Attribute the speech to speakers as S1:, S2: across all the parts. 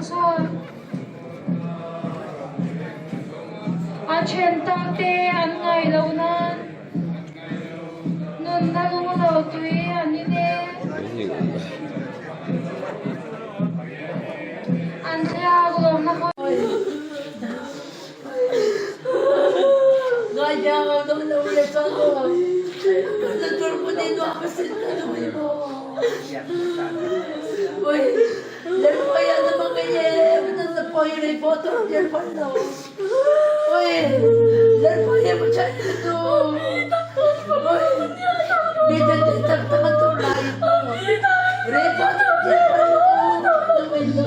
S1: sa Achentate an ngai lo nan nun na lu lo tui ani ne an thea lo na ko
S2: Gaya ko nung naulit ako. Nagturpo din ako sa tanong mo. Uy, laro kaya naman kaya sa point reporter niya pala. Uy, laro kaya mo siya ito. Uy, dito tagtagan tulay ito. Reporter niya pala. Uy, no.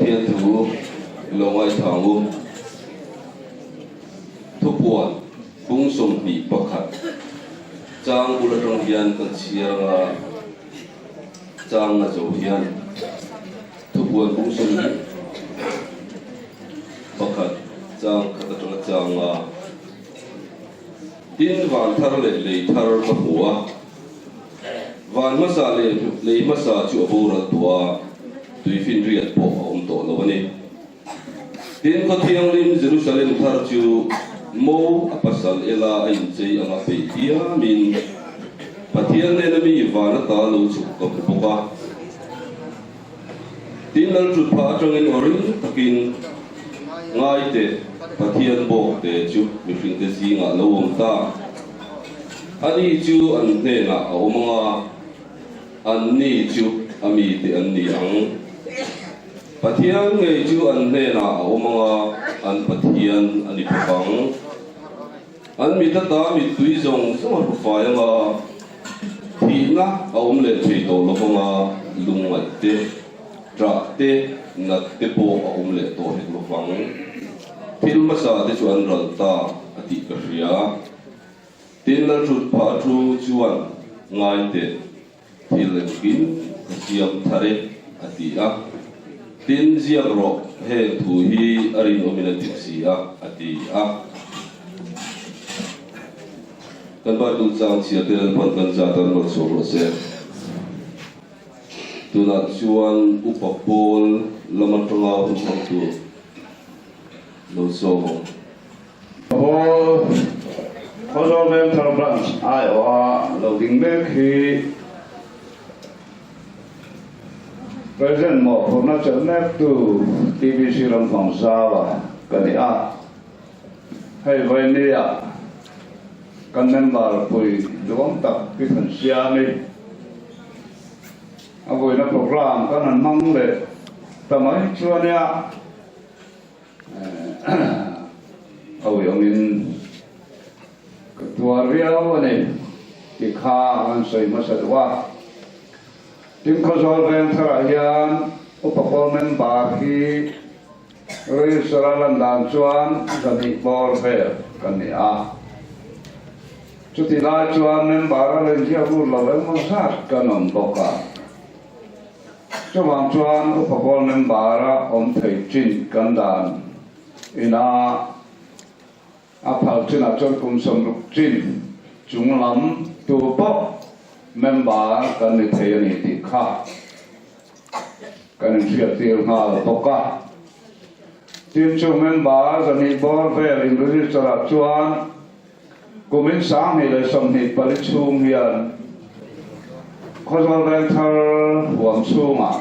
S3: Pathian thu longai thangu thupuan bung som pi pakhat chang ulatong hian kan chianga chang na zo hian thupuan bung som pakhat chang khatatong changa tin van thar le thar ma huwa van masa le masa chu abura tua tui fin riat po to lo ni tin ko thiang lim Jerusalem thar chu mo apasal ela in chei anga pe ia min Pathian ne mi vana ta lo chu ko poka tin lal chu pha tong in orin takin ngai te Pathian bo te chu mi fin te si nga lo om ta ani chu an ne na omanga an ni chu ami te an ni ang Pathian ngai chu an ne na omanga an Pathian ani pang an mi ta mi tui zong sama fa ya nga thi na om le thei to lo nga lungai te tra te na te po om le to he lo fang thil ma sa te chu an ral ta ati ka ria tin la chu pha chu chuan ngai te thil le kin siam thare ati a tin ziak ro he thu hi arin omina tiksi a ati a kan ba tu chang chia te pan kan ja tan ro so ro se tu na chuan upapol laman tanga hu sang tu lo so
S4: all horizontal branch ai wa loading back hi President mo khona chane tu TVC ram phong sawa kania hai vai ni ya kan member pui luang tak pi than sia ni avoi na program kan an mang le tamai chuan ya avoi angin tua riau ani ki kha an sei masadwa tim khosol ren thara hian upakol member hi Saralan dan chuan zani bor ver kania chuti la chuan member len dia bu lo le mo sat kanom boka chuwang chuan upakol member om thei chin kan dan ina aphal chin a chon kum som ruk chin chunglam tu bo member kan ni thei ani ti kha kan thia tir nga boka tin chu member zani bor ver in register chuan kumin sang ni le som ni pali chung hian khosal ren thar huam chunga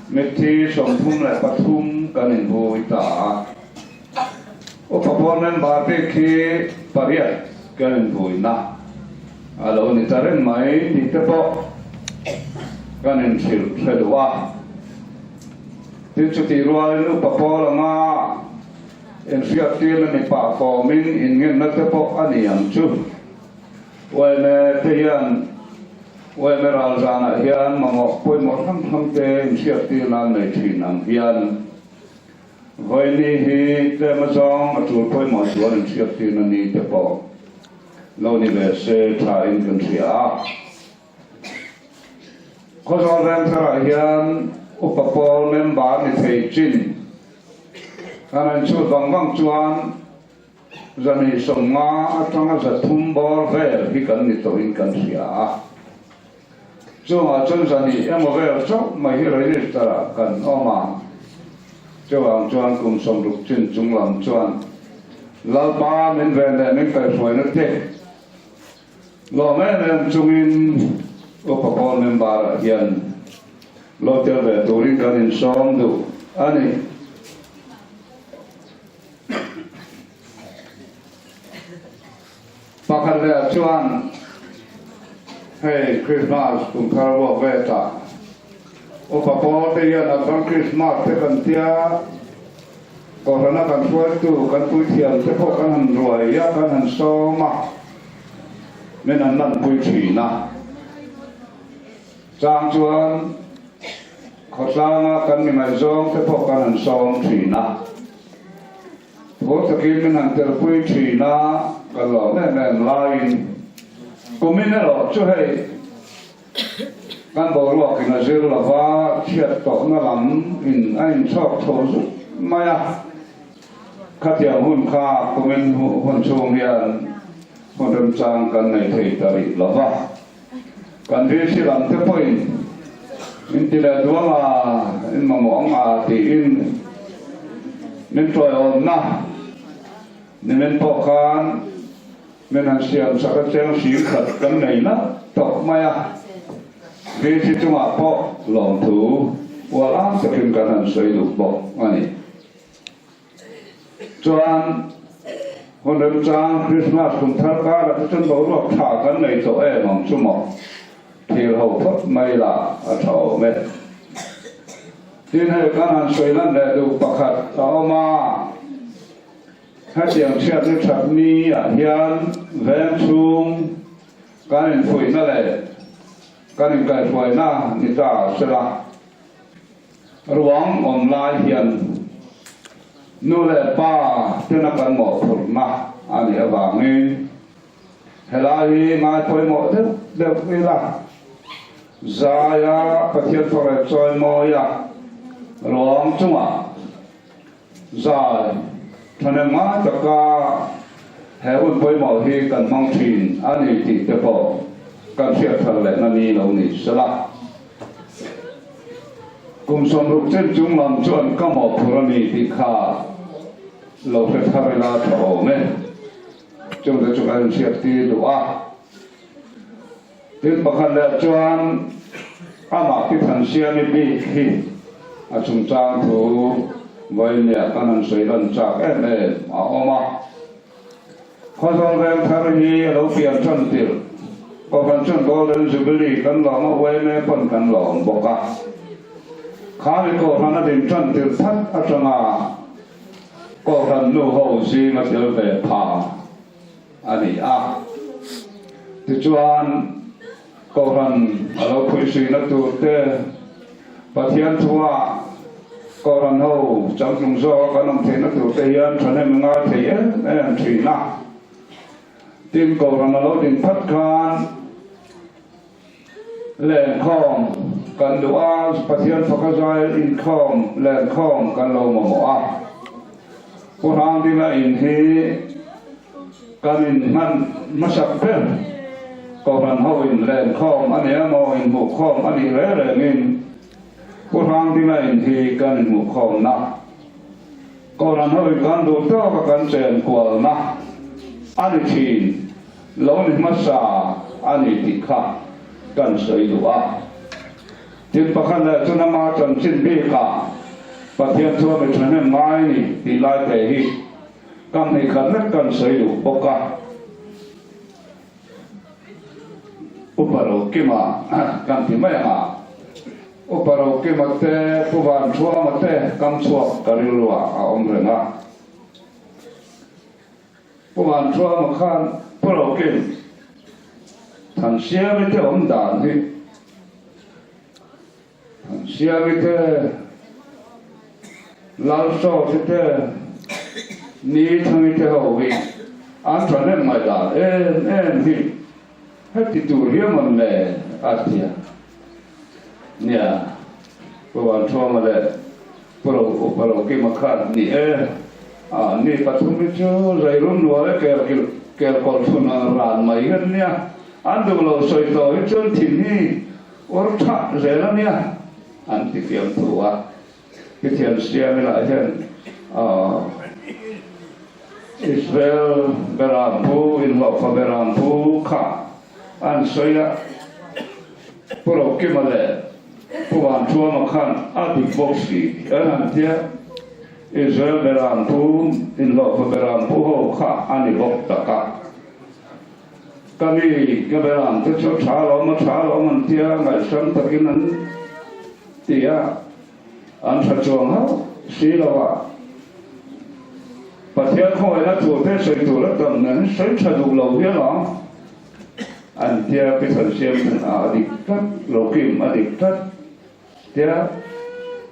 S4: mithi som thum le pathum kan in bui ta upapol member pe khi pariat kan in bui na alo ni taren mai ni te po kan in thil thledwa tin chu ti rual nu papol ma en fiat til ni pa formin in ngin na te po ani am chu wai me te yan wai me ral jana hian ma mo poi mo tham te in fiat til na nei thin am hian vai ni hi te ma song a chu poi mo chuan in fiat til na ni te po lo ni ve se tha in kan sia khosol ren thara hian upapol member ni thei chin kanan chu bang chuan zani somnga atanga za thum bor ver hi kan ni to in kan sia chuwa chun zani emo ver chok mai hi rei tara kan oma chuwang chuan kum som ruk chin chunglam chuan lalpa min ven le min kai foi na te lo men chungin upapol member hian lo tel ve turin kan in som du ani pakhat le chuan hey Christmas kum kharwa ve ta upapol te yan atang Christmas te kan tia ko rana kan fuai tu kan pui thiam te ko kan han roi ya kan han soma men an nan pui thi na chang chuan ขอสร้างกันมีไม่ซองแต่พวกกันซองถีนะพวกตะกี้มันหันเตอร์ปุยถีนะกันหล่อแน่แน่ไลน์กูไม่แน่หรอกช่วยกันบอกว่ากินอะไรหรอว่าเชียดต่อหน้าหลังอินไอ้ชอบโทษไม่อะข้าเดียวหุ่นข้ากูเป็นหุ่นชงเรียนหุ่นเริ่มจางกันในไทยตาริหรอว่ากันที่สิลันเทปอินที่เดือดว่าอินมามองอาตีอินมินตรอยอมนะนี่มินพกกันมินหันเสียงสักเสียงสีขัดกันไหนนะตกไม่อะที่สิจุมาพกหลงถูว่าล้างสกินกันหันสวยดุบอกอันนี้จวนคนเดิมจางคริสต์มาสคุณทักการแล้วจนบอกว่าถ่ากันในตัวเองของชั่วโมงที่เราพัดไม่ละเท่าเม็ดที่ให้การหันสวยนั่นแหละดูประคัดเอามาให้เสียงเชียร์ด้วยฉับมียันแหวนสูงการเห็นฝุ่ยนั่นแหละการเห็นไก่ฝุ่ยหน้านิตาสละรวงอมลายเหียนนู่นแหละป้าที่นักการหมอผลมาอันนี้บางนี้เฮลาฮีมาถอยหมดเด็กเวลาจายาปฏิบัติต่อจอยมอยาร้องจังหวะจายท่านมาจากกาเฮวันถอยหมดที่กันมังชินอันนี้ติดเฉพาะการเชื่อทะเลนั่นนี่เรานี่สละกุมสมรุปเช่นจุงลำจวนก็หมอพุรณีติขาเราจะทำเวลาเท่าไหมจงจะจุกันเชียร์ตีดูอ่ะที่ประคันเดือดจวนอามาที่ทันเชียร์ไม่ดีที่อาชุมจางถูไว้เนี่ยกันนั้นสวยดันจากเอามาข้อสองเรื่องทารีเราเปลี่ยนชั้นติลก็พันชั้นโกลเด้นจูบิลีกันหลงเอาไว้ไม่พ้นกันหลงบอกว่าข้าไม่โกรธนะดินชั้นติลทัดอาจารย์ก็รันลูกเขาซีมาเจอแบบพาอันนี้ที่จวนก็รันเราคุยซีนักตัวเตะปะเทียนทัวก็รันเขาจังจุงโซ่กันน้องเทนักตัวเตยันฉันให้มึงอาเทียนทีน่ะทีมก็รันเราดินพัดคานแหล่งข้องกันดูอาปะเทียนฟักใจอินข้องแหล่งข้องกันเราหมอผู้ทางที่มาอินที่การอินมันมาสับเป็นก็รันเขาอินแรงข้อมอันนี้มออินหมู่ข้อมอันนี้แรงอินผู้ทางที่มาอินที่การอินหมู่ข้อมนะก็รันเขาอินการดูตัวกับการเจนกวลนะอันนี้ทีลงอินมาสาอันนี้ติดข้ากันสวยดูอ่ะที่ประคันเลยจุนมาจนสิ้นปีกาประเทศทั่วไปชนไม้นี่ที่ไล่ไปที่กำให้ขันนักกันสวยดูปกะอุปโรกิมากันที่ไม่มาอุปโรกิมาเตะผู้บ้านชั่วมาเตะกำชั่วกะริลัวอมเรื่องะผู้บ้านชั่วมาขันผู้โรกิมท่านเสียไม่เท่าอมด่านที่ท่านเสียไม่เท่าลาวโซ่ที่เท่านี้ทั้งไม่เท่าวิอันตรายไม่ได้ที่ให้ติดตัวเรียมันเลยอาเซียเนี่ยประวัติช่วงมาเลยพวกเราเกี่ยมาขัดนี่นี่ปัจจุบันจู่ใจรุ่นวัวเกี่ยวกับทุนร้านไม่กันเนี่ยอันดูเราสวยต่อจนที่นี่วัดท่าเจริญเนี่ยอันที่เตรียมตัวที่เตรียมเสียไม่ละเช่นอิสราเอลเบรามพูอินวอฟเบรามพูข้าอันสวยละพวกเราเกี่ยมาเลยผู้บ้านชั่วมาขันอาดิบกสีอันเดียอิสราเอลเบรามพูอินวอฟเบรามพูข้าอันนี้บกตะกะkami keberan tu calo man dia ngai san takinan dia an sachuang ha silawa pathian khoi la tu te soi tu la tam nan soi chadu lo hia la an dia pi san siam adik tat lo kim adik tat dia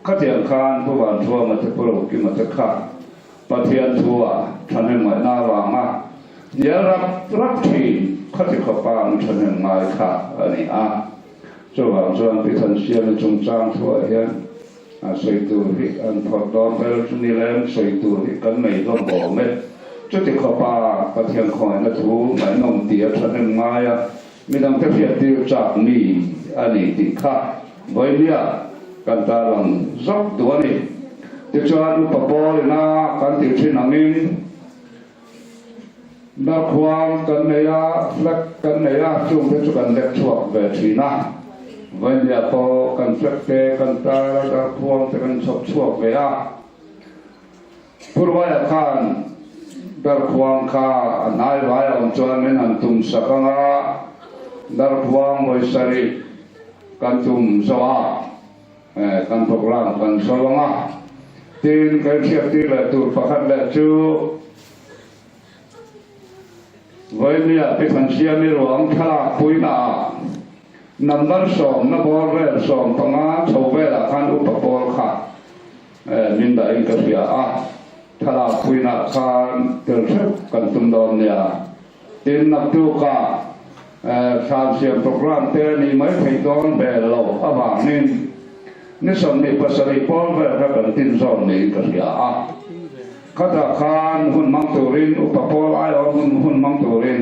S4: ข้าเทียนคานผู้วันทัวมาจะปลุกกิมาจะข้าปะเทียนทัวท่านให้หมายหน้าวางมาเดี๋ยวรับทีข้าจะขับปานท่านให้หมายข้าอันนี้ส่วนส่วนพิธันเชียนจงจางทัวเฮียนสวยตัวที่อันพอดอมเอลชุนิเลนสวยตัวที่กันไม่ต้องบอกเม็ดจุดที่ขับปาปะเทียนคอยนัทูหมายนมเตียท่านให้หมายไม่ต้องเพียรติวจากนี่อันนี้ติข้าไว้เนี่ยกันตาลังซอกตัวนี้ที่ชวนอุปโภคนะกันติดที่นั่งนิ่งนักความกันเนียเล็กกันเนียจุ่มที่กันเล็กชั่วแบบที่นะวันเดียวพอกันเล็กเตะกันตานักความที่กันชอบชั่วแบบผู้ว่าข้านนักความข้านายว่าอมจวนไม่นันตุมสักงานักความวิสัยกันตุมสวะกันพวกเรากันสวงตีนกันเทียบตีละตัวประคัดละจูวันนี้พิธันเชียมีหลวงทลาปุยนานับวันสองนับบอลเรสองปังอาชาวเวลาคันอุปโภคค่ะมินได้ก็เสียทลาปุยนาคันเดินเชื่อกันตุมดอนเนี่ยตีนนับตัวค่ะชาเสียโปรแกรมเตนี่ไม่เคยโดนเบลล์อาบานินนี่สมัยภาษาญี่ปุ่นเวลาเป็นตินสอนนี่ก็เสียข้าตาคานหุ่นมังตูรินอุปโภคไอ้หุ่นมังตูริน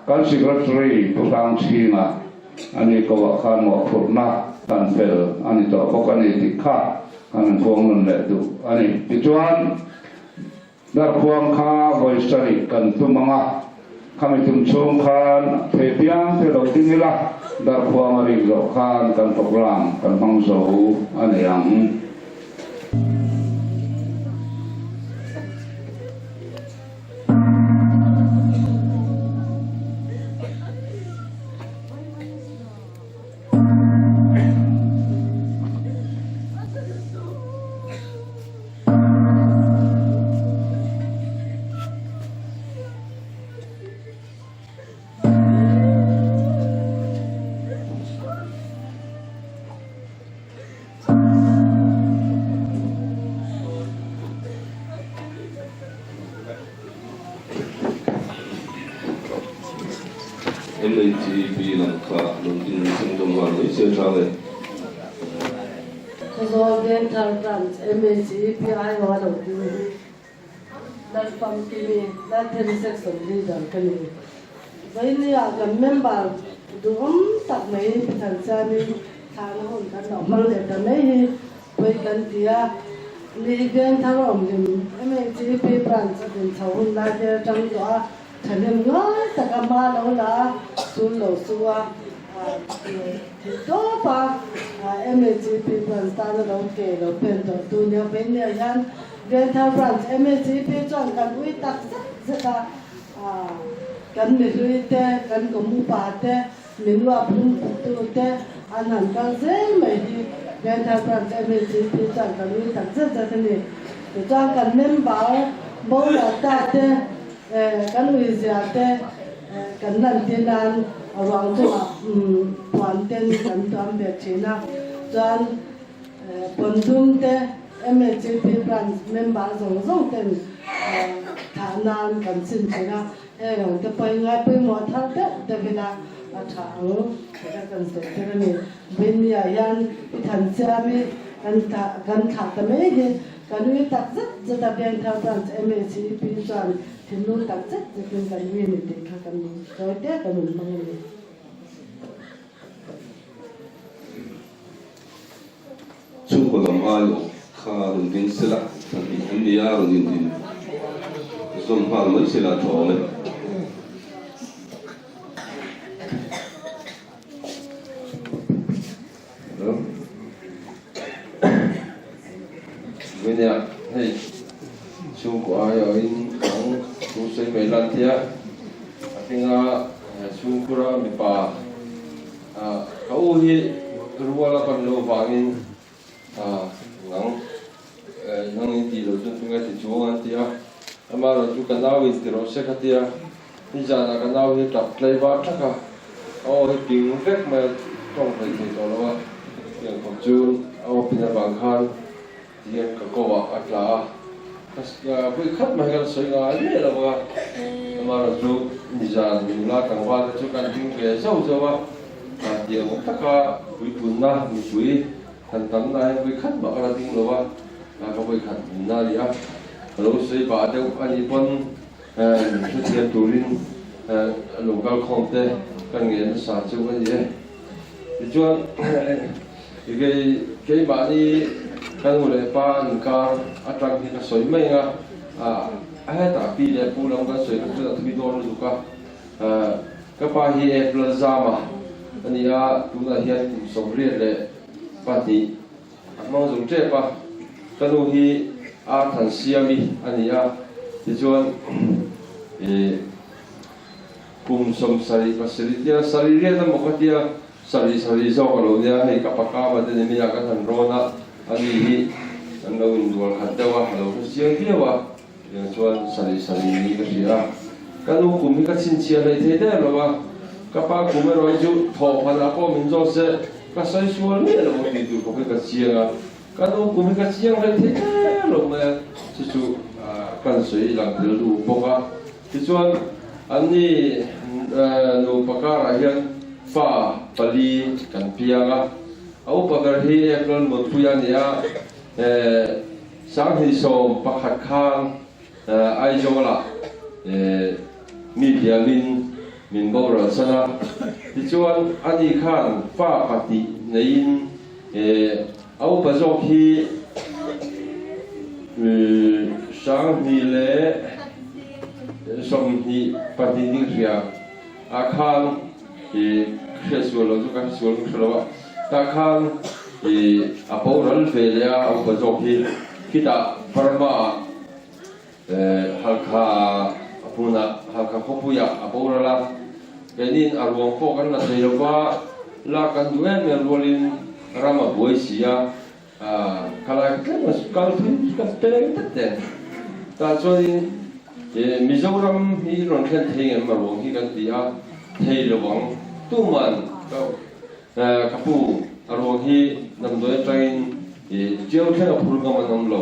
S4: การสิกรตรีผู้ฟังชีมาอันนี้ก็ว่าคานหมอกผุดนักการเฟลอันนี้ต่อพวกอันนี้ติดข้าอันนั้นพวงเงินแหละดูอันนี้ปัจจุบันดักความข้าบริษัทกันตุมังอ่ะข้าไม่ทุ่มชงคานเพียบยังเท่าเราทิ้งละดักความอะไรเราคานกันตกลางกันฟังโซ่อันนี้ยัง
S3: MATP หลังคาลงดินซึ่งตรงวันนี้เชื่อชาเลย
S2: Kosovian Tartans, MACPI ว่าเราดูนั่นฟังที่มีนั่นเป็นเซ็กซ์ดีจังกันนี่วันนี้อาจจะเมมเบอร์ดูตักไม่พิถันซามีทางหุ่นกันออกมาเลยแต่ไม่ไปกันเดียลีเดียนทางออกมา MACP บรันจะเป็นชาวหุ่นลาเดียจังตัวฉันยังง่ายแต่ก็มาแล้วละสุลสัวที่ตัวป้าMACP บรันตาเราเกลเราเป็นตัวตัวเนี่ยเป็นเนี่ยยันเดินทางบรัน MACP จนกันวิตักสักกันไม่รู้แต่กันก็มุปาแต่ไม่รู้ว่าพุ่งตัวแต่อันนั้นกันเสียไม่ดีเดินทางบรัน MACP จนกันวิตักสักแต่นี่จนกันเมมเบอร์บ่ละตาแต่กันวิเศษแต่กันนั่นที่นั่นวางตัวปวนเต็นกันตัวเบียดชีนะจนปนทุ่มแต่MACP บรันเมมเบอร์ส่งเต็นฐานนานกันสิ้นชีนะเราจะไปไงไปหมดทั้งเด็กเวลาถามจะกันสุดที่นี่เป็นยันพิธันเสียมีกันขาดแต่ไม่เห็นกันวิตักจัดจะตะเบียนทางบรัน MACP จนถึงนู้นตักจัดจะเป็นกันวินิติค่ะกันโดยเด็กกันหนุนมาเลย
S3: ชุกลำอายุข้าลงดินสละทันทีอินเดียลงดินสมภารไม่สละทอเลย
S5: วันนี้ให้ชูกว่าอย่างนี้ของชูเซมิลันเทียที่งาชูกุระมีป่าเขาที่รู้ว่าเราเป็นโลภะงินนังอินทีเราจนถึงไอ้ที่จูงอันเทียอามาเราจูกันดาวินที่เราเสกเทียนี่จานักันดาวินตับเลยบ้าทักเอาให้ปิงเล็กมาต้องไปที่ตัวเราอย่างของจูน au pina bang khan tiang ka ko wa atla pui khat mai gal soi nga ni la wa amara chu nizan ni la kan wa chu kan ding ke zo zo wa tiang mo taka pui pun na ni pui kan tam na pui khat ma ra ding lo wa ka pui khat na li a lo soi ba de ani pon chu tiang turin local conte kan ngen sa chu kan ye chuan cái bạn đi kan ngồi lại pa những cái atang thì cái soi mấy nga hết ta pi để pu long cái soi cái thứ đó luôn cả cái pa hi apple zama anh ya tu là hiện sống riết lệ pa thì mong dùng chế pa cái đồ hi thành siami anh ya thì chuan cùng sống sari sari riết là một cái tia sari zo ka lo nia hei kapaka ma de mi ya ka than rona ani hi an lo in dual khat dawa lo ku chiang tiawa yang chuan sari ni ka ria ka lu kum hi ka chin chia lai the de lo wa kapa kum ro ju tho phan a ko min zo se ka sai sual ni lo ti du ko ka chiang ka lu kum hi ka chiang lai the de lo ma chu chu kan sui lang de lu bo ka ti chuan an ni lu pakara hian fa pali kan pianga au pagar hi ekron mo puya nia sang hi so pakhat khang ai jola mi piamin min bora sana ti chuan ani khan fa pati nein au bazok hi sang hi le som hi pati ding ria a khan Khresual tu kan sual khrawa ta khan aporal velia au bazok hi kita parma halkha apuna halkha khopuya aporala kenin arwong ko kan la theilowa la kan duen me rolin rama boisia kala kemas kal phin ka teng taten ta choi mizoram hi ron khan theng marwong hi kan dia theilowang tuman kapu arwong hi namdoi train jiao theng a phulgam anam lo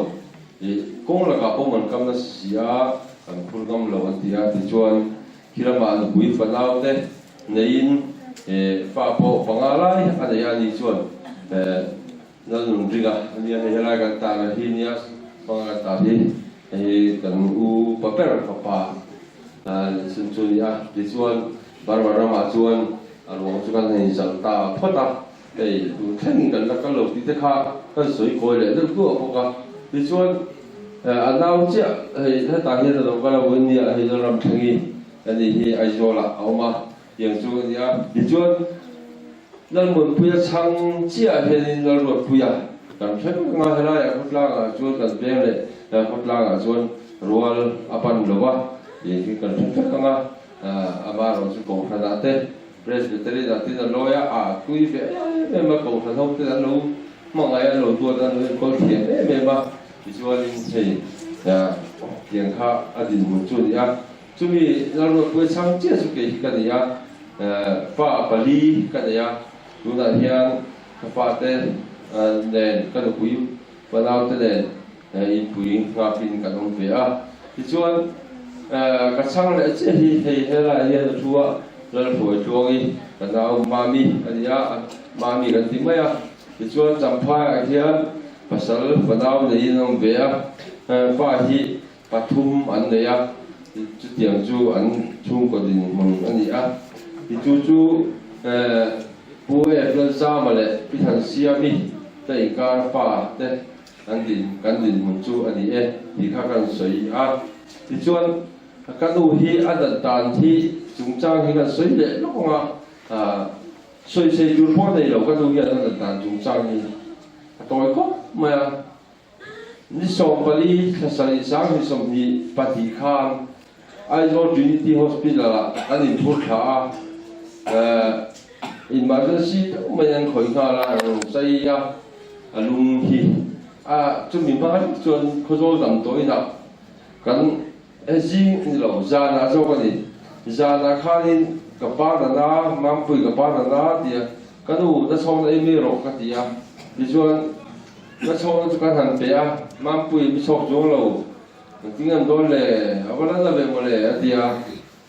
S5: kong la ka po man kam na sia kan phulgam lo an tia ti chuan kirama an bui fanau te nein fa po pangalai anaya ni chuan na lung ringa ania helai kan ta na hi nia panga ta hi kan u paper papa sun chu ya ti chuan barwara ma chuan arwong chu kan nei jal ta phota ei tu theng kan la ka lo ti te kha kan soi koi le dal ku ko ka ti chuan anau che ei tha ta hi da ka la win ni a hi da ram thangi ani hi ai zola auma yang chu ya ti chuan nan mun puya chang chia he nan ro puya kan theng nga hela ya khutla ga chuan kan beng le khutla ga chuan rual apan lowa ye ki kan theng nga ama ro chu ko khana te presbytery da tin loya kui be ma ko tha thok te lo ma ngai lo tu da ko thie me ma visualin sei ya tiang kha adin mu chu ya chu mi na ro pu chang che su ke ka ya pa pali ka ya tu da hian ka pa te nen ka no pui pa lao te nen in pui nga pin ka dong pe a ti chuan ka chang le che hi hei hela ya chuwa lal phoi chuangi kanau mami ania mami kan timaya ti chuan champhai a hian pasal panau nei nong ve a pa hi pathum an nei a chu tiang chu an chung ko din mong ani a ti chu pu e plan sa ma le pi than siami te ka pa te kan din mong chu ani e ti kha kan soi a ti chuan kanu hi adan tan hi chúng trang hi kan soi le lo nga soi se jur po nei lo kanu hi adan tan chúng trang hi toi ko ma ni som pali khasari sang hi som hi pati khan aizo Trinity Hospital ani phur kha emergency mayan khoi nga la sai ya alung hi chu mi ma chuan khozol dam toina kan ezing ni lo zana zo ka ni zana khanin ka pa na mam pui ka pa na dia kanu na som na mi ro ka tia ti chuan nó sau nó cái thằng bé mang bụi bị sọc xuống lầu tiếng anh đó là ở đó là về một là thì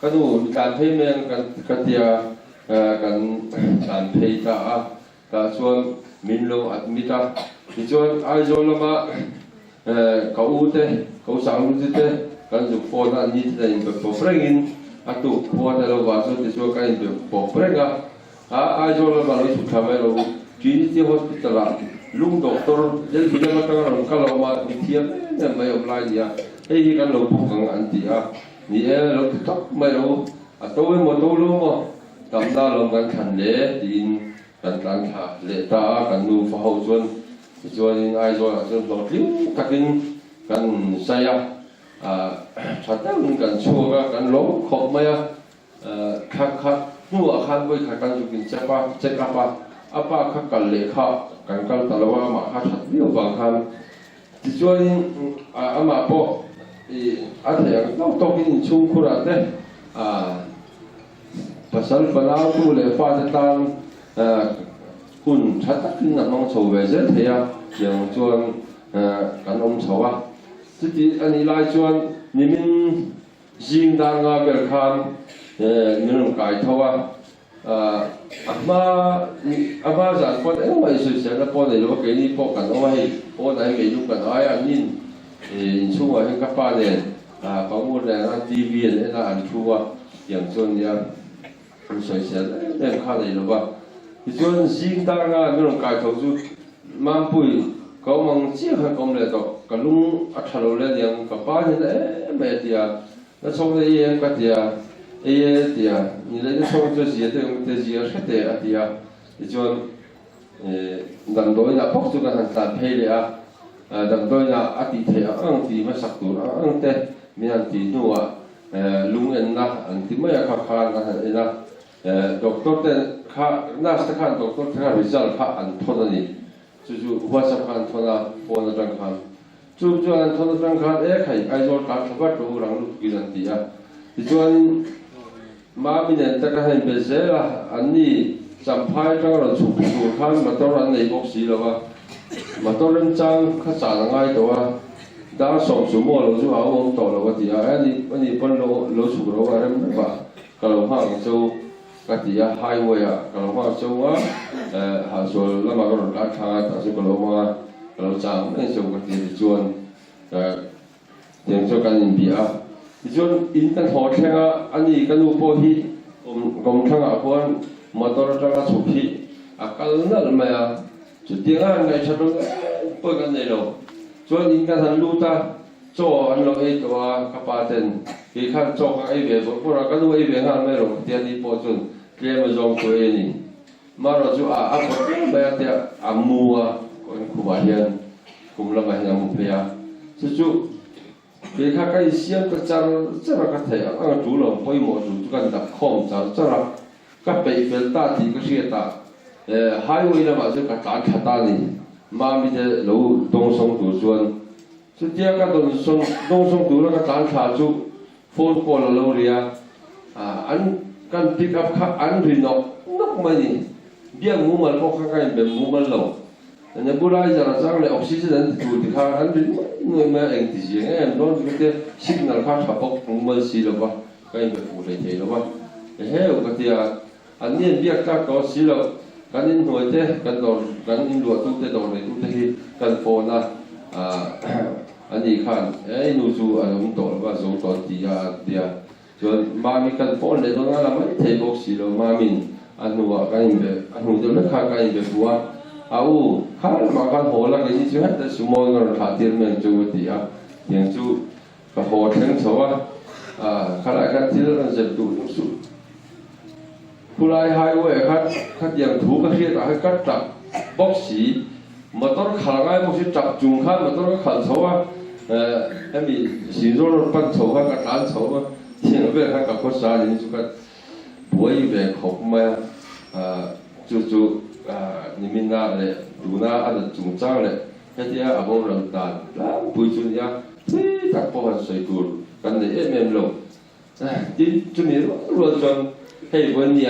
S5: cái đồการthấy men cái thìการthấy ta cái chuyện mình lo admit ta thì chuyện ai rồi mà cậu thế cậu sáng lúc thế cái dục phô na như thế này bị bỏ rơi in tụ phô na lo vào rồi thì chuyện cái bị bỏ rơi ai rồi mà nói chụp tham rồi Trinity Hospital lung doctor jadi bila mata orang kalau mak tiap ni mai apply dia eh kan lo bukan anti ni lo tak mai lo atau mo to lo mo tam da lo kan khan le tin kan tha le ta kan nu fa ho chuan ai rồi chuan lo liu takin kan saya chatan kan chua kan lo khop mai khat nu khan boi khat kan jukin check up apa kan le kha kan kal talawa ma kha that bio bang khan ti chuan ama po a thea no tokin chung khura te pasal palau tu le fa tan kun thattakin na nong chho ve je thea yang chuan kan om chawa ti ani lai chuan nimin jing dan nga ber khan minum kai thawa ama giàn con ấy mà sự sẽ là con này nó cái đi po cảnh nó hay po này cái lúc cảnh ai ăn nhìn chung ngoài các ba này có một là ăn TV này là ăn chuaอย่างส่วนเนี่ยสวยเสียเรื่องข้าเลยหรือว่าส่วนสิ่งต่างๆไม่ต้องการทำจุดมันปุยก็มองเชี่ยให้กำเลยต่อกับลุงอัฐโลเลยอย่างกับป้าเนี่ยไม่เดียแล้วชงเลยเองก็เดียเดียนี่เลยชงจะเสียแต่เสียแค่เดียเดียส่วนดังโดยนะพวกจุกันต่างๆเพลียดังโดยนะอดีตเทียอังตีมาสักตัวอังเตมีอันตีนัวลุงเอ็นนะอันที่ไม่อยากขาดกันเอ็นนะด็อกเตอร์เต้ข้าน่าจะข้าด็อกเตอร์ข้าวิจารณ์ข้าอันทนนี่จู่ๆหัวสำคัญทนปนจังคันจู่ๆอันทนจังคันใครไอ้โจทย์การขับรถรู้รังลูกกินตีจู่ๆมามีเนี่ยแต่ก็ให้เป็นเสียละอันนี้จำพายจังเราฉุกขันมาต้อนรับในบ็อกซี่แล้วว่ามาต้อนรับจังข้าจ่ายง่ายตัวด้านสองชั่วโมงเราจะเอาวงต่อเราก็ตีอันนี้เป็นเราฉุกเราอะไรไม่บ้าก็เราห้างเจ้าก็ตีไฮเวย์ก็เราห้างเจ้าว่าหาส่วนแล้วมาก็เราลัดทางแต่ส่วนก็เราว่าเราจำไม่ส่วนก็ตีส่วนอย่างเจ้าการอินเดียส่วนอินกันหอแข่งอันนี้กันอุปหิกรมช่างอาคนมาต้อนรับจังฉุกหิอาการนั่นไม่จุดที่งานในชั้นเราเปิดกันในเราส่วนอินกันทันรู้ตาโจ้อันเราตัวกระป๋าเต็นที่ข้างโจ้กับไอเบียพวกเราก็รู้ไอเบียข้างไม่รู้เดี๋ยวนี้พอจนเรียนมาจงตัวเองนี่มาเราจู่คนไม่ได้มัวคนคุบเฮียนคุมละไม่ยังมุเพียจู่ที่ข้างไอเสียงก็จะรักเทียจูเราไปหมดจู่กันดับข้องจะรักก็ไปเป็นตาที่ก็เสียตาหายไปแล้วมาจู่ก็การขัดตานี่มามีแต่เราต้องส่งตัวส่วนสุดท้ายก็ต้องส่งตัวแล้วก็การขาดจู่โฟนคอลเราเรียอันการพิกอัพข้าอันรินอกนักมันนี่เบี้ยงูมันพวกข้างๆเป็นงูมันเราเนี่ยบุรุษจะรักเลยออกซิเจนตัวที่ข้างอันรินไม่เองที่เสียงโดนที่เขาสิกนัลข้างขับพวกงูมันสีแล้ววะก็ยังเป็นผู้เลี้ยงแล้ววะเฮ้ยก็ที่อันนี้เบี้ยข้างก็สีแล้วกันอินหัวเต้กันอินรัวตุ้งเต้ดอกเลยตุ้งเต้กันโฟนะอันนี้ขันนูจูอันนั้นตัวว่าส่งตอนที่เดียจนมามีกันโฟนเลยตรงนั้นเราไม่เทบอกสิเรามามินอันนู้นกันอินเบอันนู้นเดี๋ยวนักข่าวกันอินเบบัวข้ามากันหัวละกันนี่จู่แต่สมองเราขาดที่มันจู่ที่อย่างจู่กับหัวแข็งชัวข้าละกันที่เราจะดูสู้ผู้ไล่หายไว้คัดอย่างถูกก็เรียกให้คัดจับบ็อกซี่มาต้นขาง่ายบ็อกซี่จับจุงข้ามาต้นขาชัวให้มีสิ่งที่เราปั้นชัวกับการชัวที่เราเรียกให้กับภาษาอย่างนี้จู่กันบวยแบบขบมาจู่นี่มีน่าเลยดูน่าอันจุงจ้างเลยแค่ที่อาบุเราตานแล้วปุยจุนยาที่ตักพอกันใส่กูกันเลยเอ็มลงที่จุดนี้รัวจนให้วันนี้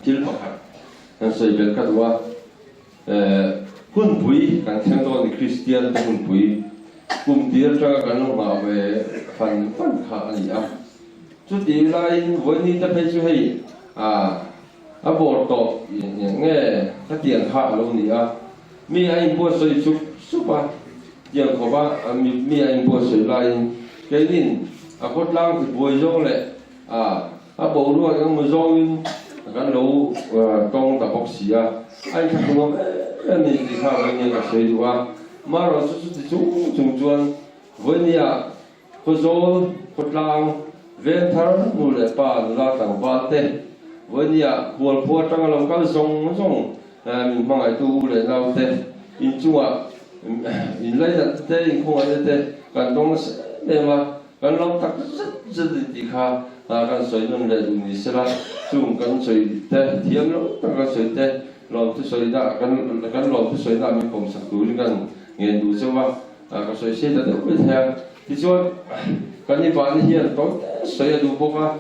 S5: ที่เราพักนั่นใส่เป็นกันว่า hun pui kan thang do ni Christian te hun pui kum dir tra kan lo ma ve fan kha ani a chu ti lai voi ni ta pe chu hei a bor to nge ta tiang kha lo ni a mi ai po soi chu supa tiang ko ba mi ai po soi lai cái nhìn cốt lang thì bồi rong lệ bộ đua cái mà rong cái lấu công tập bác sĩ anh thấy không em nhìn thì sao anh nhìn cái gì đó mà rồi chút chung chuan với nia có rong cốt lang ven thar nu lệ pa la tang van te với nia buồn phua trong lòng cái rong mình mang ai tu lệ lao te in chua in lấy ra te in không ai te cái đông để mà cái lòng tắc rất đi khá cái sợi nông lệ dùng gì ra dùng cái sợi te thiếm lắm cái sợi te lòng cái sợi đã cái lòng cái sợi đã mình cùng sạc túi cái nghiền đủ cho vào cái sợi xe đã được biết theo thì cho cái như bạn hiện có sợi đủ bốc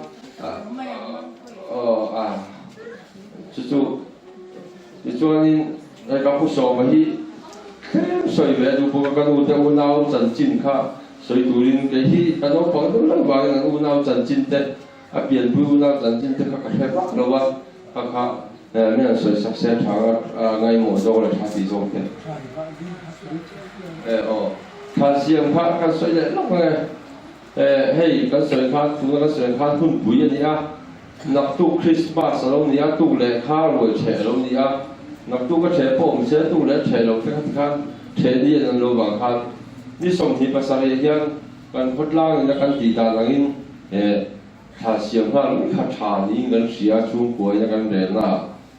S5: chú thì cho nên cái cuộc sống mà hi sợi về đủ bốc cái đủ theo nào chân chính khá soi tu rin cái hi cái nó bằng đó là vài người u nào chân chính thế, biển u nào chân chính thế các cái bắc đâu à, các nên soi sắc xe thang ngày mùa đông là thay giống thế, thay xiêm khác cái soi này lắm nghe, hey cái soi khác tu cái soi khác hun bùi này à, nạp tu Christmas lâu này à tu lễ khác rồi trẻ lâu này à, nạp tu cái trẻ bông trẻ tu lễ trẻ lâu cái khác trẻ đi là lâu bằng khácนี่ส่งที่ภาษาเรียนกันพดล่างนี่กันตีตาลังอินถ้าเสียงว่าข้าชานี่กันเสียชุ่มกวยกันเรน่า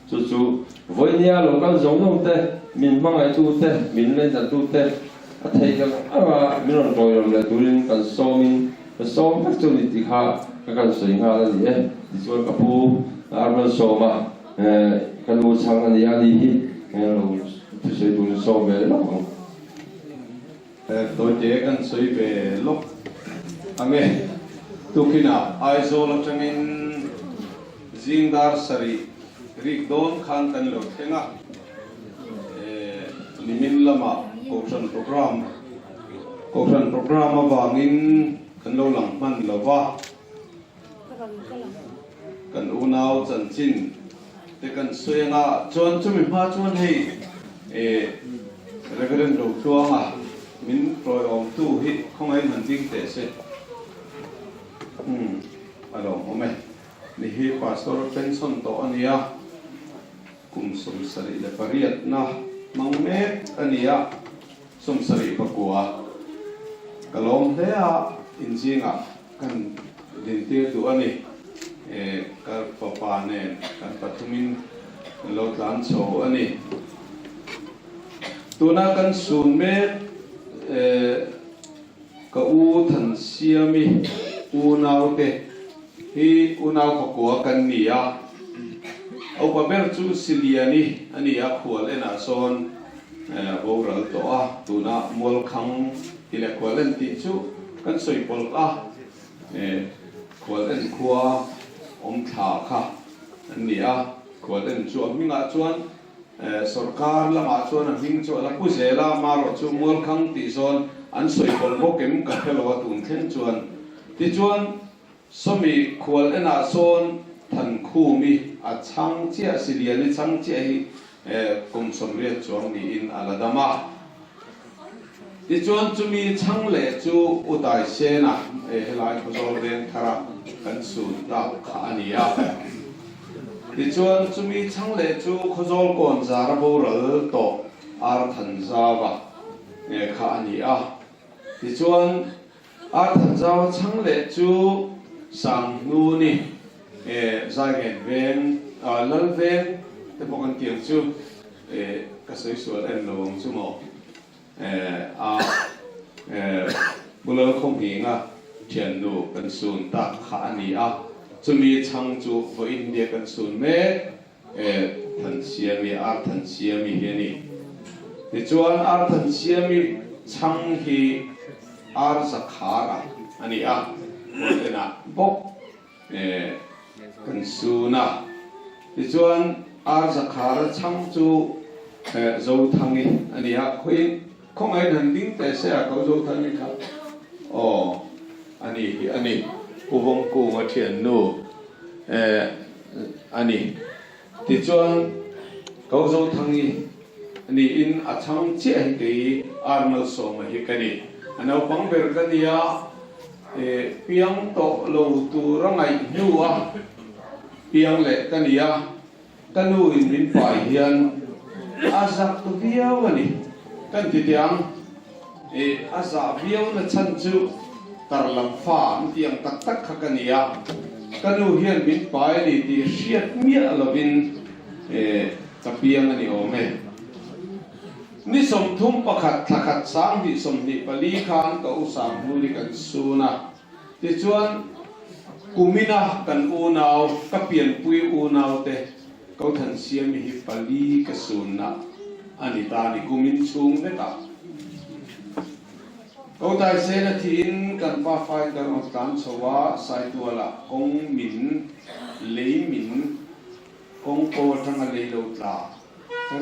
S5: จู่ๆวันนี้เรากันสองคนเต้มินมังไอตูเต้มินเล่นจัตูเต้อาทิตย์กันมินรอนตัวเราเลยดูรินกันซ้อมพักจนติขากันสวยงามเลยดิส่วนกับผู้อาร์มันซ้อมกันรู้ช่างอันนี้เราที่สวยดูซ้อมไปแล้ว
S4: tôi chếกันsuy về lúc anh nghe tu khi nào ai zo lập trong in zingdar sari rik don khan kan lo thenga limin lama option program awangin kan lo lang man lova kan unau chan chin te kan suenga chon chumi ma chon hei reverend lo chuanga min rồi ông tu hít không ai mình tin tệ sẽ alo hôm nay ni hi pastor pension to ania kum sum sari le pariat na mang me ania sum sari pakua kalom te a injinga kan din ti tu ani kar papa ne kan patumin lo tlan so ani tuna kan sun me ka u than siami u nau te hi u nau pakua kan nia au pa ber chu siliani ani a khwal ena son boral to a tuna mol khang ile khwalen ti chu kan soi pol a khwalen khua om tha kha ani a khwalen chu minga chuan sarkar lama chuan hing chu la puzela maro chu mol khang ti zon an soi pol bokem ka helo tun thlen chuan ti chuan somi khwal ena son than khu mi a chang chia siliani chang chia hi kum somriat chuang ni in aladama ti chuan chumi chang le chu utai se na helai khosol den thara kan su ta kha ania ti chuan chumi chang le chu khosol kon zara bo ral to ar than zawa kha ania ti chuan ar than zawa chang le chu sang nu ni zai gen ven lal ven te pokan tiang chu ka soi sual en lowang chu mo bulal khong hi nga thian nu kan sun ta kha ani a chumi chang chu vo india kan sun me than siami ar than siami hi ni ti chuan ar than siami chang hi ar zakhara ani a ena bok kan suna ti chuan ar zakhara chang chu
S6: dâu thằng đi anh đi học khuyên không ai hành tính tại sẽ có dâu thằng đi khác anh đi cô vong cô mà thiền nô anh đi thì cho có dâu thằng đi anh đi in ở trong chiếc cái arnold so mà hi cái đi anhเอาphẳng về cái đi piang to lâu tu rong ai nhu piang lệ cái đi cái nu in min phải hiền azak tu viau ani kan ti tiang azak viau na chan chu tarlam fa tiang tak tak khakania kanu hian min pai ni ti hriat mia lovin tapiang ani ome ni som thum pakhat thakhat sang di som ni pali khan ka usam huli kan suna ti chuan kumina kan unau ka pian pui unau te kau than siam hi pali ka sunna ani ta ni kumin chung me ta kau tai se na thin kan pa fai kan ot kan chowa sai tu ala kong min lei min kong ko thang a lei lo tla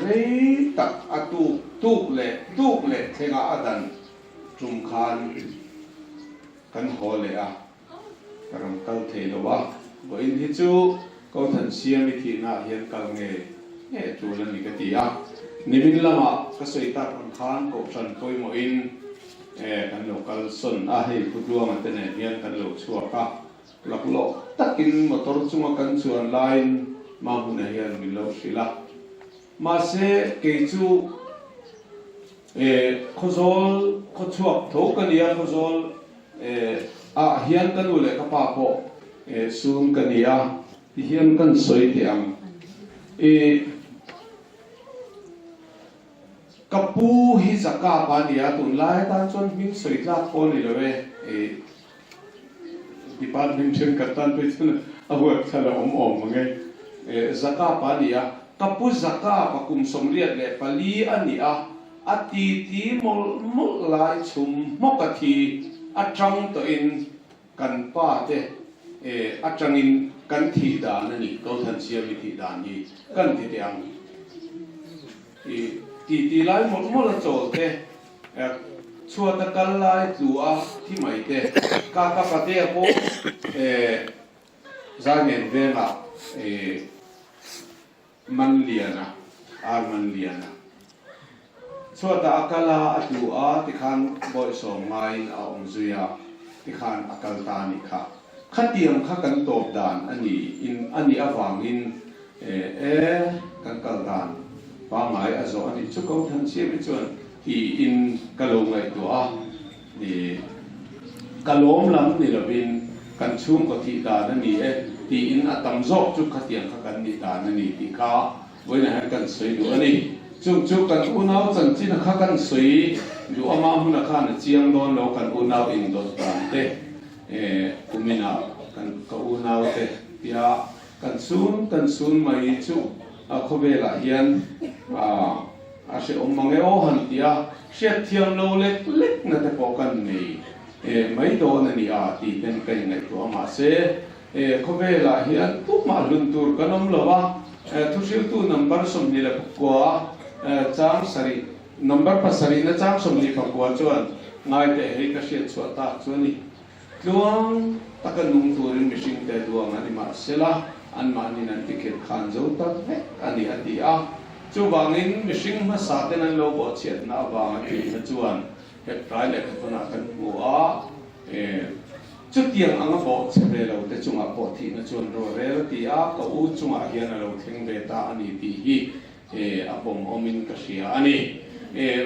S6: rei tak atu tuk le thenga adan tum khan kan ho le a karam kal the lo wa bo in hi chu câu thần siêu mi thị na hiện càng nghe chủ là những cái tia nimin lama cái sợi ta còn khán cổ trần tôi mỗi in cái lỗ cái xuân hay phụ đua mà tên này hiện cái lỗ chùa cả lọc lỗ tất in một tổ chung cái chùa line mà hôm nay hiện mình lỗ xí la mà sẽ kể chú khó zol khó chuộc thấu cái nia khó zol hiện cái lỗ lại cái pa bộ xuống cái nia thì hiện cần soi tiang kapu hi zaka pa dia tun lai ta chon min soi la ko ni lowe department katan pe chun abu thala om ngai zaka pa dia kapu zaka pa kum somriat le pali ania ati ti mol lai chum mokati atang to in kan pa te atangin kan thi da na ni ko than sia mi thi da ni kan thi tiang ti lai mo la chol te chua ta kal lai tu a thi mai te ka pa te ko za nen ve na man liana chua ta akala atu a ti khan boy so ngai a ong zuya ti khan akal ta ni kha khatiam kha kan top dan ani awangin kan kal dan pa ngai azo ani chu ko than chi mi chuan hi in kalom ngai to a ni kalom lam ni lovin kan chung ko thi da na ni ti in atam zo chu khatiam kha kan ni da na ni ti kha voina han kan soi du ani chung kan unau chan chin kha kan soi du ama huna kha na chiang don lo kan unau in do dan te kumina kan kaunau te pia kan sun mai chu a khobela hian a se ommange o han tia hriat thiam lo lek na te po kan nei mai do na ni a ti ten kai ngai to ama se khobela hian tu ma lun tur kanom lowa thusil tu number som ni la kwa chang sari number pasari na chang som ni kwa chuan ngai te he ka hriat chua ta chuani luang takan nung turin mishing te luang ani ma sela an ma ni nan ticket khan zo ta ani ati a chu wangin mishing ma sa ten an lo bo chet na wang ati na chuan he prai le khona kan mu a chu tiang anga bo chebe lo te chunga po thi na chuan ro re ti a ka u chunga hian lo theng ve ta ani ti hi apom omin ka sia ani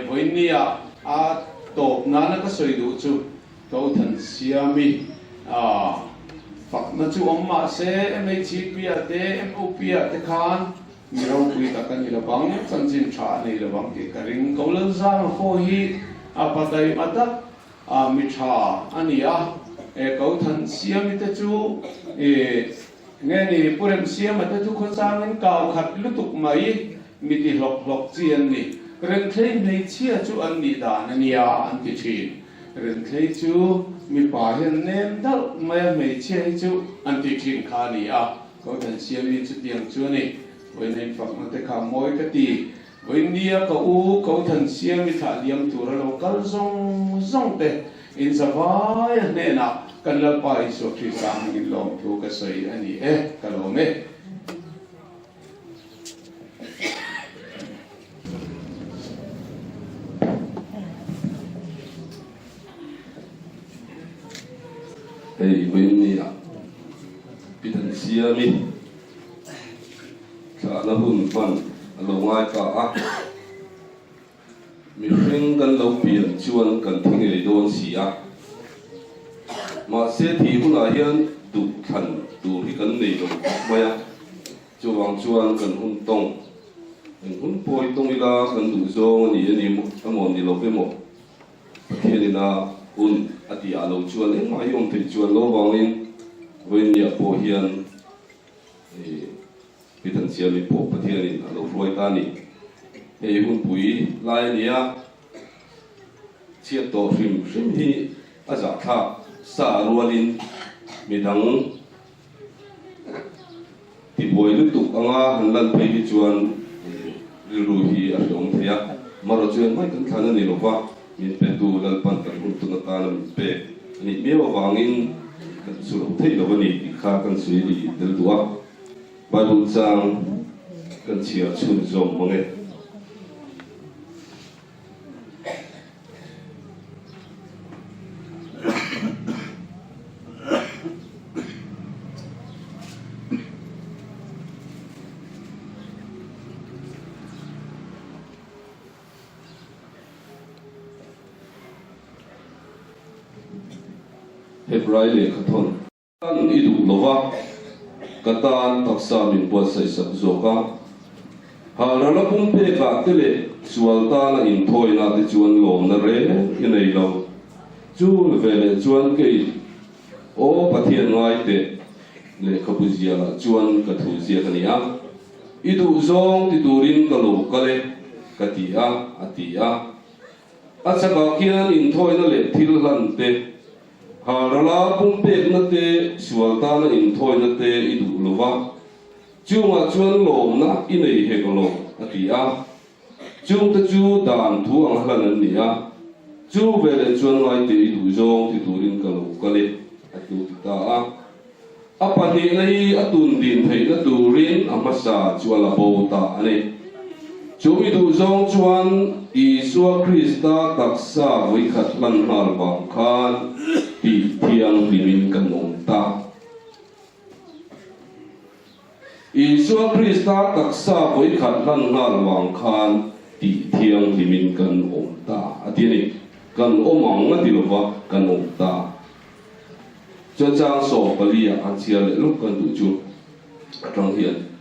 S6: voinia a top na na ka soi du chu câu thần siami phật nó chú ông mà sẽ em ấy chỉ bia thế em u bia thế khan mi rau quy ta kan ni la bang chan chin tha nei la bang ke karing ko lan za ma kho hi apatai matak mi tha ania câu thần siami te chu nghe ni purem siam te chu khon sang en kaw khat lutuk mai mi ti lok chian ni ren thei nei chia chu an ni da na nia an ti thin ren thei chu mi pa hian nem dal mai che chu an ti thin kha ni a ko than siam ni chu tiang chu ni when in phak na te kha moi ka ti với nia cậu thần xiêm mi thả liêm tu ra lâu cắn rong tê in sa vai nè nào cần là bài số khi sang in lòng tu cái sợi anh ấy cái lòng ấy
S3: hey when nia pitan siami sa na hun fan alo ngai ka mi ring kan lo pian chuan kan thing ei don sia mà sẽ thì hôm nay hiện đủ thành đủ thì cần này rồi mày cho vàng chuan cần hun tông hun bôi tông đi là cần đủ số này một amon đi lâu với một khi này là hun ati alo chuan em mai ông thấy chuan lâu vàng lên với nhà bôi hiện bị thành xe bị bộ phát hiện này alo phơi ta này thì hun bụi lại này chiết tổ phim thì giả tha sa rualin midang ti boi lu tuk anga hanlan phei hi chuan ru hi a hlom theya maro chuan mai kan thana ni lova min pe tu lal pan kan hun tu na ta lam pe ni mewa wangin kan su lo thei lo ni kha kan sui li del duwa ba du chang kan chia chun zom mange Hebrai le khathon kan idu lova katan taksa min buat sai sak zoka harala pum pe ka tele sualta na in thoi na te chuan lom na re inei lo chu vele chuan ke o pathian ngai te le khapuzia la chuan ka thu zia kania idu zong ti turin ka lo ka le katia atia achaka kian in thoi na le thil han te harala pum pe na te sualta na in thoi na te idu lova chunga chuan lom na inei he ko lo atia chung ta chu dan thu ang hlan an nia chu vele chuan ngai te idu zong ti turin ka lo ka le atu ta apa ni nei atun din thei na turin amasa chuala bo ta ane chu idu zong chuan Isua Krista taksa với khát lan hal vàng khan ti thiang limin kan ong ta Isua Krista taksa với khát lan hal vàng khan ti thiang limin kan ong ta atini kan omang na tilova kan ong ta cho chang so palia an chia le luk kan du chu atang hian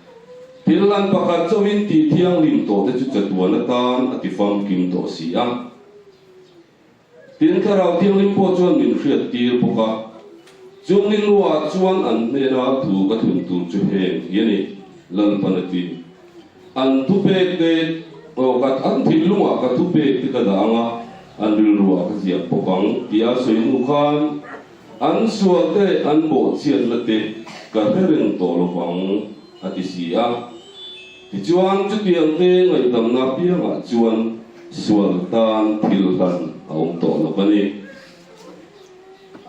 S3: Pilan pakat chawin ti thiang lim to te chu chatuan atan ati fam kim to si a tin kharau thiang lim po chuan min hriat tir poka chung nin wa chuan an mera thu ka thun tur chu he yani lan panati an thu pe te o kat an thil lunga ka thu pe ti ka danga an ril ruwa ka zia pokang tia soi nu khan an sual te an bo chiat la te ka hereng to lo wang ati si a ti chuan chu tiang te ngai tam na pia ma chuan sual tan thil han aum to lo bani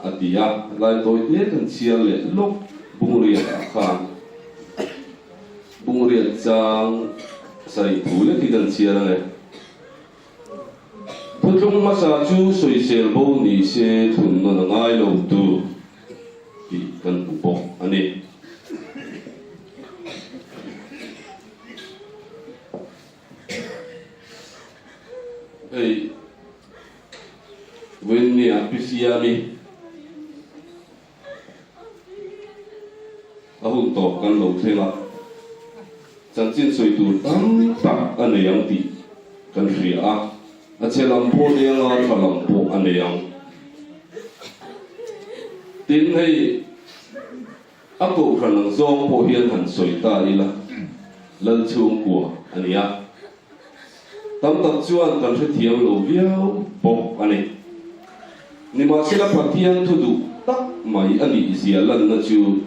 S3: ati a lai toi te kan chia le lok bung ria khan bung ria chang sai thu le ki kan chia la ne putlung ma sa chu soi sel bo ni se thun na ngai lo tu ti kan pu po ani hey when ni apisiami ahun to kan lo thela chan chin soi tu tam tak aneyang ti kan ria a chelam pho de nga thalam pho aneyang tin hei ako khanang zong po hian han soi ta ila lan chung ko ania tam tak chuan kan thre thiam lo viau pok ani ni ma sila pathian thu du tak mai ani zia lan na chu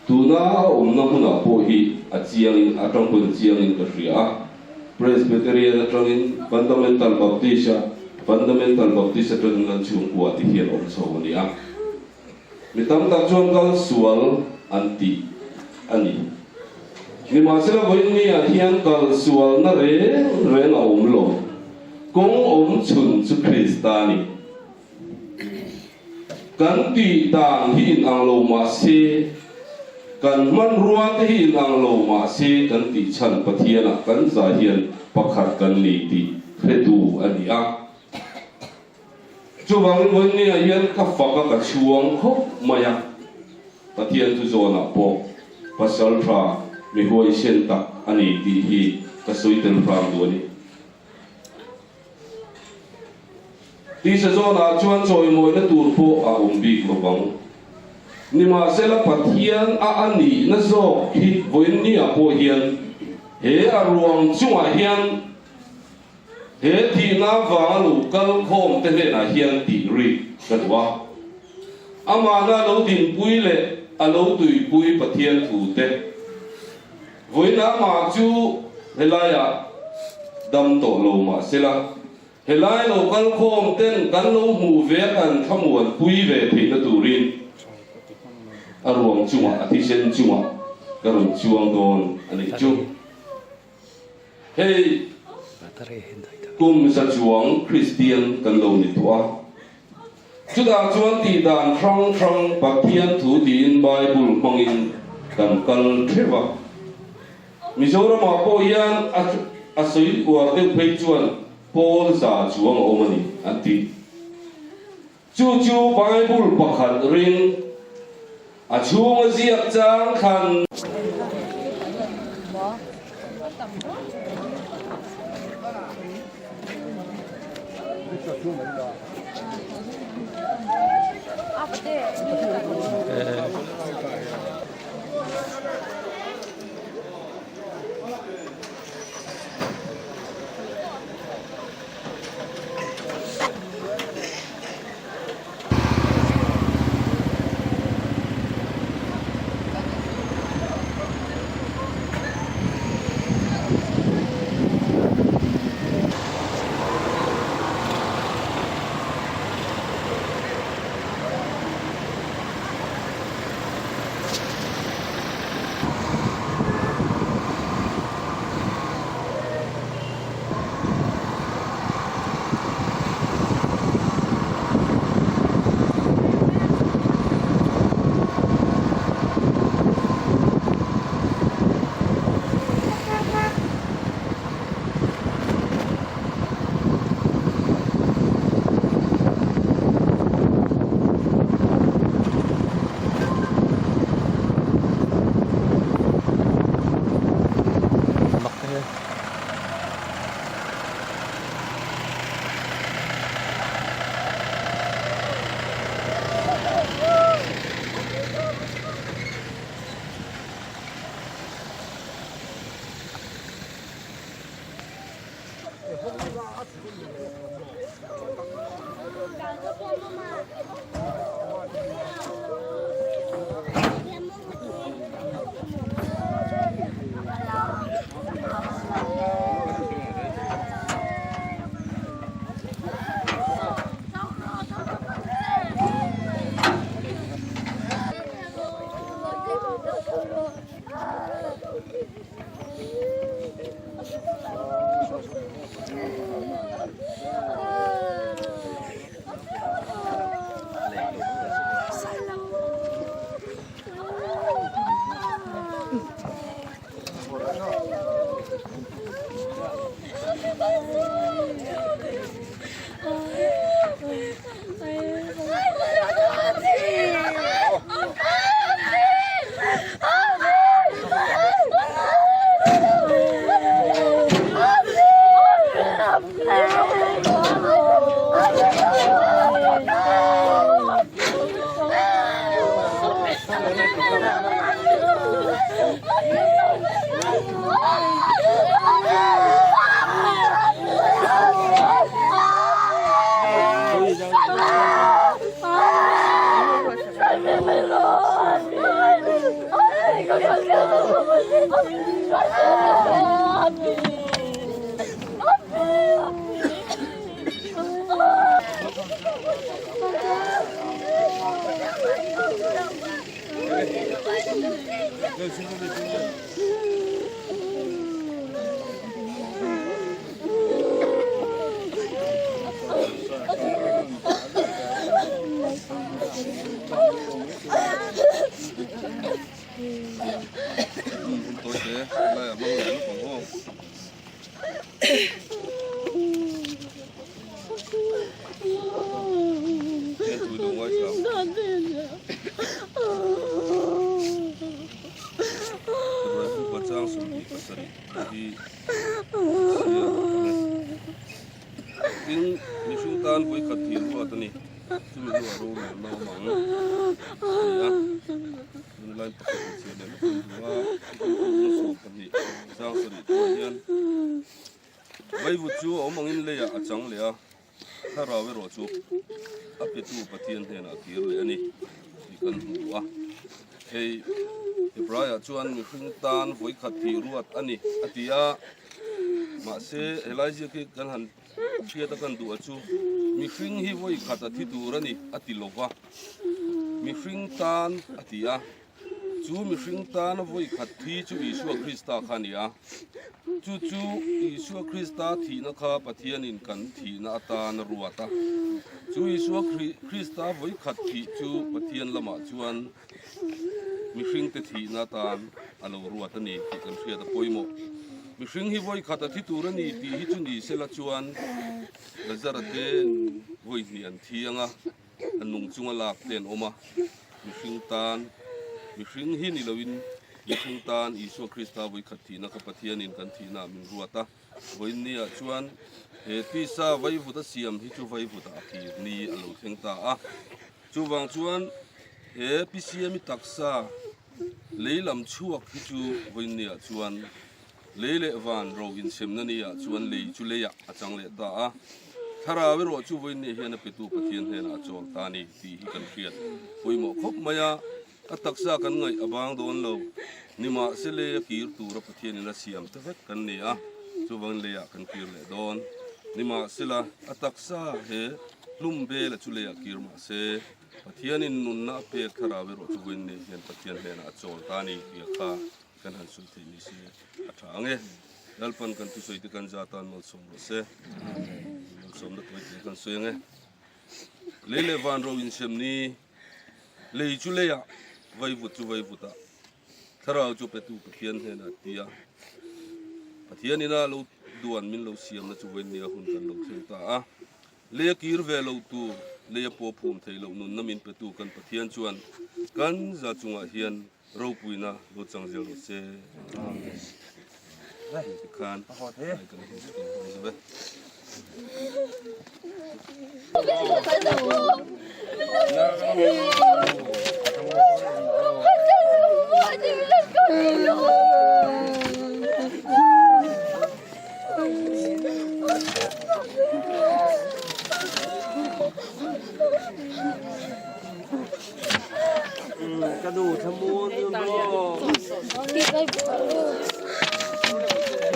S3: tuna om na huna po hi a chiang in atang pun chiang in ka ria Presbyterian atangin Fundamental Baptist atangin ngan chung kuat hian om so ni a mitam tak chuan kal sual anti ani ni masela boin ni a hian kal sual na re na om lo kong om chun chu Kristani kan ti tang hi ang lo ma se kan man ruat hi ang lo ma se kan ti chan pathiana kan za hian pakhat kan ni ti redu ani a chuwang boin ni a hian ka faka ka chuang khop maya pathian tu zona po pasal tra mi hoi sen tak ani ti hi ka soitel ram do ni ti sa zona chuan choi moi na tur po a umbi klobang ni ma sela pathian a ani na zo hi voin ni a po hian he a ruang chunga hian he ti na wa lu kal khom te le na hian ti ri katwa ama na lo din pui le a lo tui pui pathian thu te voina ma chu helaya dam to lo ma sela helai lo kal khom ten kan lo mu ve kan thamuan pui ve thei na turin arwang chunga athisen chunga karon chuang don ani chu hey kum sa chuang Christian kan lo ni tua chu da chuan ti dan thong pathian thu din Bible mangin kan kal theva Mizoram apo yan asoi kwa te phei chuan Paul sa chuang omani anti chu Bible pakhat ring a chung ziak chang khan
S5: tôi sẽ là mong muốn của cô Thế tôi đúng rồi sao tôi không có trang sử dụng cái sợi thì in mình chúng ta với các thiên hoa tani chúng mình nói rồi mà nó mỏng mình lại bắt đầu chơi đến cái hoa nó sụp cái gì trang sử dụng cái gì bây vụ chú ông mang in lấy à chẳng lấy àถ้าเราไม่รอจูอัพเป็นตัวปฏิญาณเห็นอ่ะที่เรื่องนี้ที่กันหัวเฮ้ยปลายชวนมีขึ้นตานไว้ขัดที่รวดอันนี้อติยามาเสเฮลัยจะกันหันเชื่อตะกันตัวจูมีขึ้นที่ไว้ขัดที่ตัวนี่อติโลกวะมีขึ้นตานอติยาจูมีขึ้นตานไว้ขัดที่จูอิสวาคริสต์ขันยาจูอิสวาคริสต์ที่นักขับปฏิญาณกันที่นัตานรัวตาจูอิสวาคริสต์ไว้ขัดที่จูปฏิญาณละมาจวนมีสิ่งที่นัตานอัลรัวตานี่ที่กันเชื่อตะปอยโมมีสิ่งที่ไว้ขัดที่ตัวนี่ที่ฮิจุนีเซลจวนละจระเตนไว้นี่อันที่ยังอันนุ่งจุงลากเตนออกมามีสิ่งตานมีสิ่งที่นี่ละวินมีสิ่งตานอิสวาคริสต์ไว้ขัดที่นักปฏิญาณกันที่นามิรัวตาไว้นี่จวนที่ซาไว้ฟุตเสียมที่จูไว้ฟุตอาคีนี่อัลลุเซงตาจูบางจวนพิเศษมิตักษาเลยลำชั่วที่จูวันนี้จวนเลยเลวันเราอินเซมนั่นนี่จวนเลยจูเลยอาจังเลยตาถ้าเราไม่รู้จูวันนี้เห็นเป็นตัวปฏิญาณเห็นอาจารย์ตานี่ที่กันเพียรคุยหมอคบมายาตักษากันไงอบางโดนเรานี่มาเสเลยกีร์ตัวปฏิญาณนั่นเสียมเทฟกันนี่จูวันเลยกันกีร์เลยโดนนี่มาเสละตักษาเฮลุ่มเบลจูเลยกีร์มาเสปฏิญาณนุนน่าเปิดคาราเวโรจูเวนนี่เห็นปฏิญาณเห็นอาจารย์ตานี่ที่ข้ากันหันสุดที่นี่เสียอัฐางดัลปันกันตุสวยที่กันจาตานมัลสมรสมัลสมนักวิทย์กันสวยเลวันโรวินเชมนี่เลยจูเลยไว้บุตรไว้บุตรถ้าเราจูเป็ดตูปฏิญาณเห็นอาทิยาปฏิญาณนี่น่าเราด่วนมินเราเสียมนะจูเวนนี่หุ่นกันเราเสียงตาเลียกีร์เวลตูเลียปอภูมิไทยเราหนุนน้ำมินเป็ดตูกันปฏิญาณชวนกันจะจงอาเฮียนเราปุยนะเราจังเจริญเสที่ขานกันเห็นสิเบ้กระดูกทะมูนอยู่บ่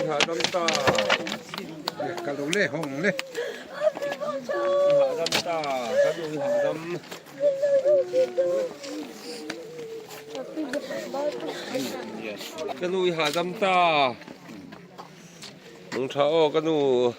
S5: หาดำตากระดูกเล่ห้องเล่หาดำตากระดูกหาดำกระดูกหาดำตามึงเท้ากระดูก